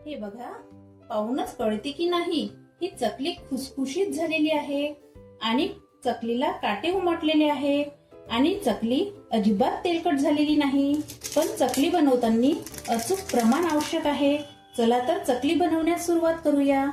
हे बघा, पाहूनच कळते की नाही ही चकली खुसखुशीत झालेली आहे आणि चकलीला काटे उमटलेले आहे आणि चकली अजिबात तेलकट झालेली नाही. पण चकली बनवताना अचूक प्रमाण आवश्यक आहे. चला तर चकली बनवण्यास सुरुवात करूया.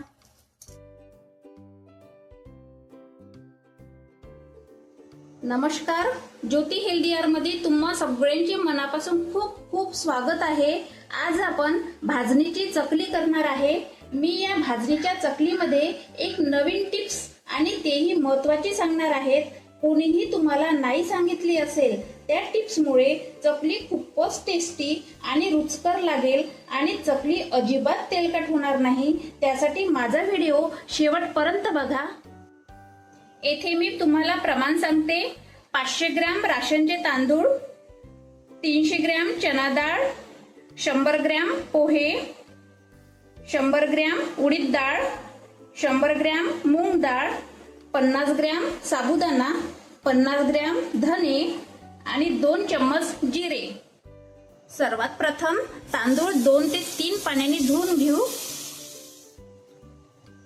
नमस्कार, ज्योती हेल्दीआर मध्ये तुम्हा सगळ्यांचे मनापासून खूप खूप स्वागत आहे. आज आपण भाजणीची चकली करणार आहे. मी या भाजणीच्या चकलीमध्ये एक नवीन टिप्स आणि तेही महत्त्वाची सांगणार आहेत. कोणीही तुम्हाला नाही सांगितली असेल. त्या टिप्समुळे चकली खूपच टेस्टी आणि रुचकर लागेल आणि चकली अजिबात तेलकट होणार नाही. त्यासाठी माझा व्हिडिओ शेवटपर्यंत बघा. येथे मी तुम्हाला प्रमाण सांगते. 500 ग्रॅम राशनचे तांदूळ, 300 ग्रॅम चना डाळ, 100 ग्रॅम पोहे, 100 ग्रॅम उडीद डाळ, 100 ग्रॅम मूग डाळ, 50 ग्रॅम साबुदाणा, 50 ग्रॅम धने आणि 2 चम्मच जिरे. सर्वात प्रथम तांदूळ 2 ते 3 पाण्याने धुवून घेऊ.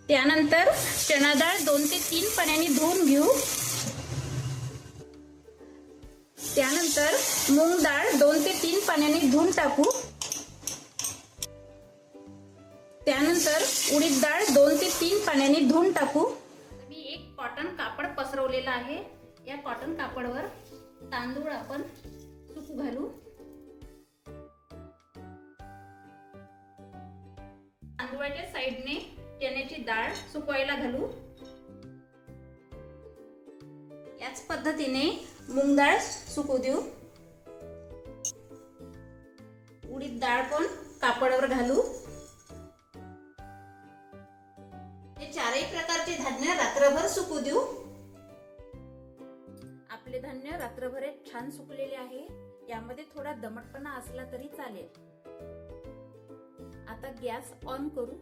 त्यानंतर चना डाळ 2 ते 3 पाण्याने धुवून घेऊ. त्यानंतर मूग डाळ 2 ते 3 पाण्याने धुवून टाकू. त्यानंतर उडीद डाळ 2 ते 3 पाण्याने धुवून टाकू. मी एक कॉटन कापड पसरवलेला आहे. या कॉटन कापडवर तांदूळ आपण सुकू घालू. तांदूळाच्या साइडने चण्याची डाळ सुकवायला घालू. याच पद्धतीने मूग डाळ सुकू देऊ. उडीद डाळ पण कापडावर घालू. हे चारही प्रकारचे धान्य रात्रभर सुकू देऊ. आपले धान्य रात्रभर छान सुकलेले आहे. यामध्ये थोडा दमटपणा असला तरी चालेल. आता गॅस ऑन करू.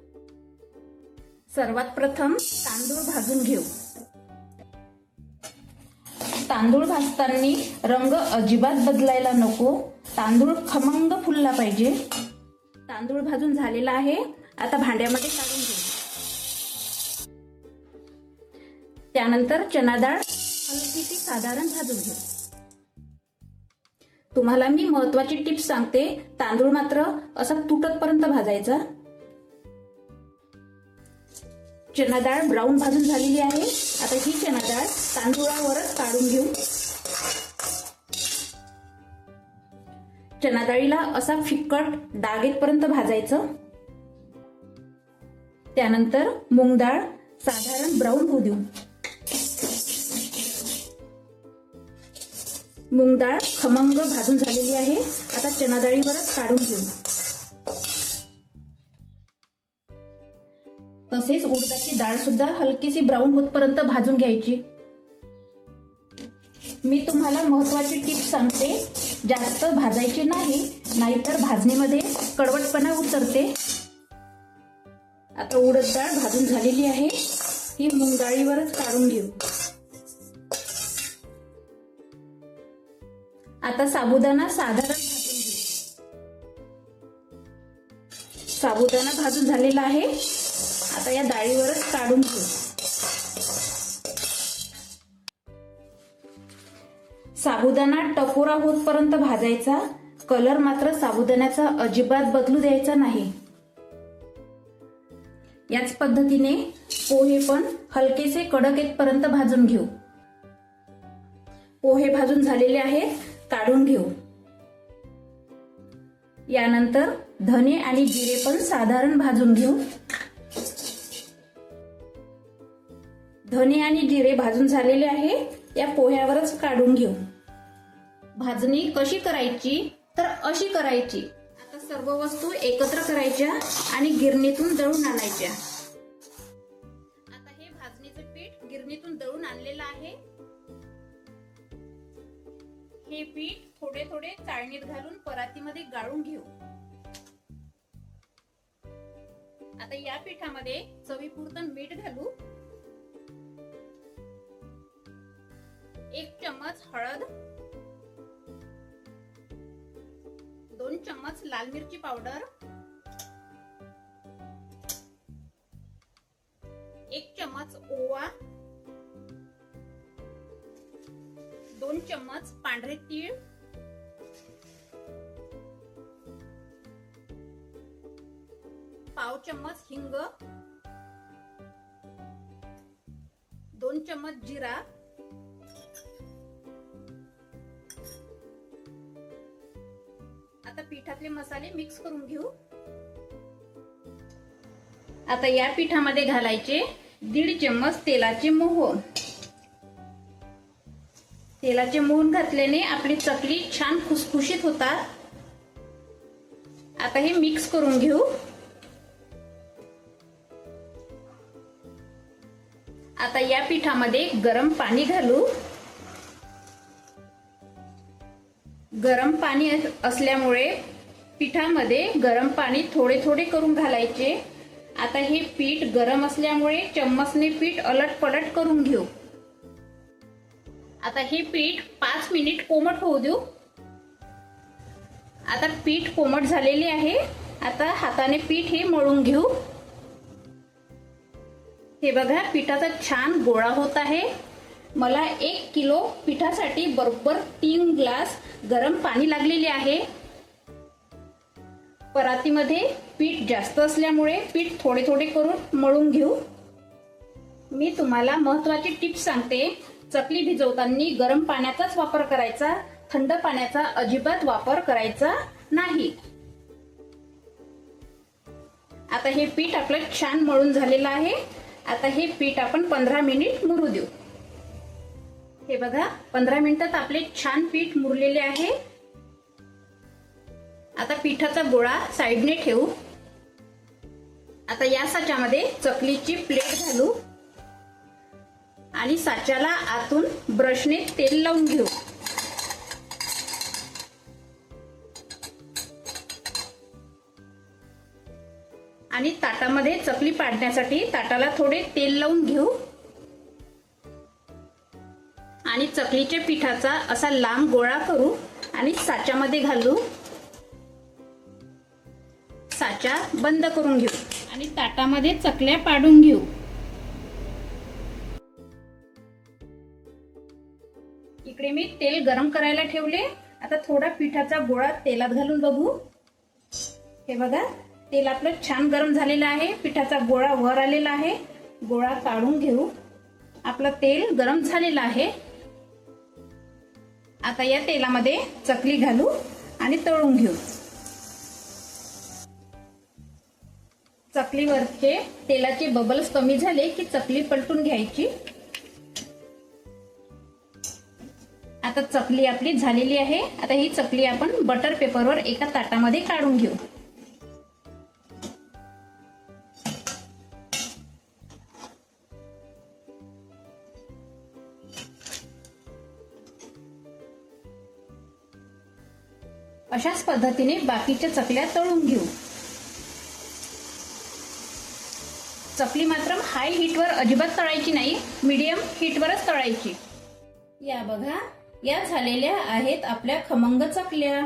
सर्वात प्रथम तांदूळ भाजून घेऊ. तांदूळ भाजताना रंग अजिबात बदलायला नको. तांदूळ खमंग फुलला पाहिजे. तांदूळ भाजून झालेला आहे. आता भांड्यामध्ये काढून घेऊ. त्यानंतर चना डाळ हलकीशी साधारण भाजून घेऊ. तुम्हाला मी महत्वाची टिप्स सांगते. तांदूळ मात्र असा तुटतपर्यंत भाजायचा. चना डाळ ब्राऊन भाजून झालेली आहे. आता ही चना डाळ तांदूळावरच काढून घेऊ. चना डाळीला असा फिक्कट डाग येईपर्यंत भाजायचं. त्यानंतर मूग डाळ साधारण ब्राऊन होऊ देऊ. मूग डाळ खमंग भाजून झालेली आहे. आता चना डाळीवरच काढून घेऊ. तसेच उडदाची डाळ सुद्धा हलकीशी ब्राऊन होतपर्यंत भाजून घ्यायची. मी तुम्हाला महत्वाची टिप्स सांगते. जास्त भाजायची नाही, नाहीतर भाजणीमध्ये कडवटपणा उतरते. आता उडद डाळ भाजून झालेली आहे. ही मूग डाळीवरच काढून घेऊ. आता साबुदाणा साधारण भाजून घेऊ. साबुदाणा भाजून झालेला आहे. आता या डाळीवरच काढून घेऊ. साबुदाणा टपोरा होतपर्यंत भाजायचा. कलर मात्र साबुदाण्याचा अजिबात बदलू द्यायचा नाही. याच पद्धतीने पोहे पण हलकेसे कडक येतपर्यंत भाजून घेऊ. पोहे भाजून झालेले आहेत. काढून घेऊ. यानंतर धने आणि जिरे पण साधारण भाजून घेऊ. धने आणि जिरे भाजून झालेले आहे. या पोह्यावरच काढून घेऊ. भाजणी कशी करायची तर अशी करायची. आता सर्व वस्तू एकत्र करायच्या आणि गिरणीतून दळून आणायच्या. आता हे भाजणीचं पीठ गिरणीतून दळून आणलेलं आहे. हे पीठ थोडे थोडे चाळणीत घालून परातीमध्ये गाळून घेऊ. आता या पिठामध्ये चवीपुरतं मीठ घालू. 1 चम्मच हळद, 2 चम्मच लाल मिरची पावडर, 1 चम्मच ओवा, 2 चम्मच पांढरे तीळ, 1/2 चम्मच हिंग, 2 चम्मच जिरा, आता पिठातले मसाले मिक्स करून घेऊ। आता या पिठामध्ये घालायचे 1.5 चम्मच तेलाचे मोहन। तेलाचे मोहन घातल्याने आपली चकली छान खुसखुशीत होतात। आता हे मिक्स करून घेऊ। आता या पिठामध्ये गरम पाणी घालू। गरम पाणी असल्यामुळे पिठामध्ये गरम पाणी थोडे थोडे करून घालायचे। आता हे पीठ गरम असल्यामुळे चम्मचने पीठ अलट-पलट करून घेऊ। आता हे पीठ 5 मिनिट कोमट होऊ देऊ। आता पीठ कोमट झालेले आहे। आता हाताने पीठ हे मळून घेऊ। हे बघा पिठाचा छान गोळा होत आहे। मला 1 किलो पिठासाठी बरोबर 3 ग्लास गरम पाणी लागलेले आहे। परातीमध्ये पीठ जास्त असल्यामुळे पीठ थोडे थोडे करून मळून घेऊ। मी तुम्हाला महत्त्वाची टिप्स सांगते। चकली भिजवताना गरम पाण्याचाच वापर करायचा, थंड पाण्याचा अजिबात वापर करायचा नाही। आता हे पीठ आपलं छान मळून झालेलं आहे। आता हे पीठ आपण 15 मिनिट मुरू देऊ। हे बघा 15 मिनिटात आपले छान पीठ मुरलेले आहे। आता पिठाचा गोळा साइडने ठेवू। आता या साच्यामध्ये चकलीची प्लेट घालू आणि साच्याला आतून ब्रशने तेल लावून घेऊ। आणि ताटामध्ये चकली पाडण्यासाठी ताटाला थोडे तेल लावून घेऊ आणि चकलीच्या पिठाचा असा लांब गोळा करू आणि साच्यामध्ये घालू। साचा बंद करून घेऊ आणि ताटामध्ये चकल्या पाडून घेऊ। इकडे मी तेल गरम करायला ठेवले। आता थोडा पिठाचा गोळा तेलात घालून बघू। हे बघा तेल आपलं छान गरम झालेलं आहे। पिठाचा गोळा वर आलेला आहे। गोळा काढून घेऊ। आपलं तेल गरम झालेलं आहे। आता या तेलामध्ये चकली घालू आणि तळून घेऊ। चकलीवरचे तेलाचे बबल्स कमी झाले की चकली पलटून घ्यायची। आता चकली आपली झालेली आहे। आता ही चकली आपण बटर पेपरवर एका ताटामध्ये काढून घेऊ। अशाच पद्धतीने बाकीच्या चकल्या तळून घेऊ। चकली मात्र हाय हीटवर अजिबात तळायची नाही, मीडियम हीटवरच तळायची। या बघा या झालेल्या आहेत आपल्या खमंग चकल्या।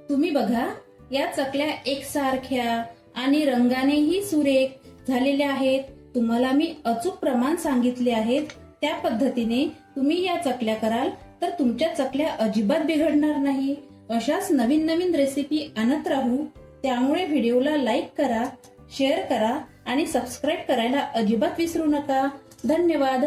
तुम्ही बघा या चकल्या एकसारख्या आणि रंगानेही सुरेख झालेल्या आहेत। तुम्हाला मी अचूक प्रमाण सांगितले आहेत, त्या पद्धतीने तुम्ही या चकल्या कराल तर तुमच्या चकल्या अजिबात बिघडणार नाही। अशाच नवीन नवीन रेसिपी आणत राहू। त्यामुळे व्हिडिओला लाईक करा, शेअर करा आणि सबस्क्राईब करायला अजिबात विसरू नका। धन्यवाद।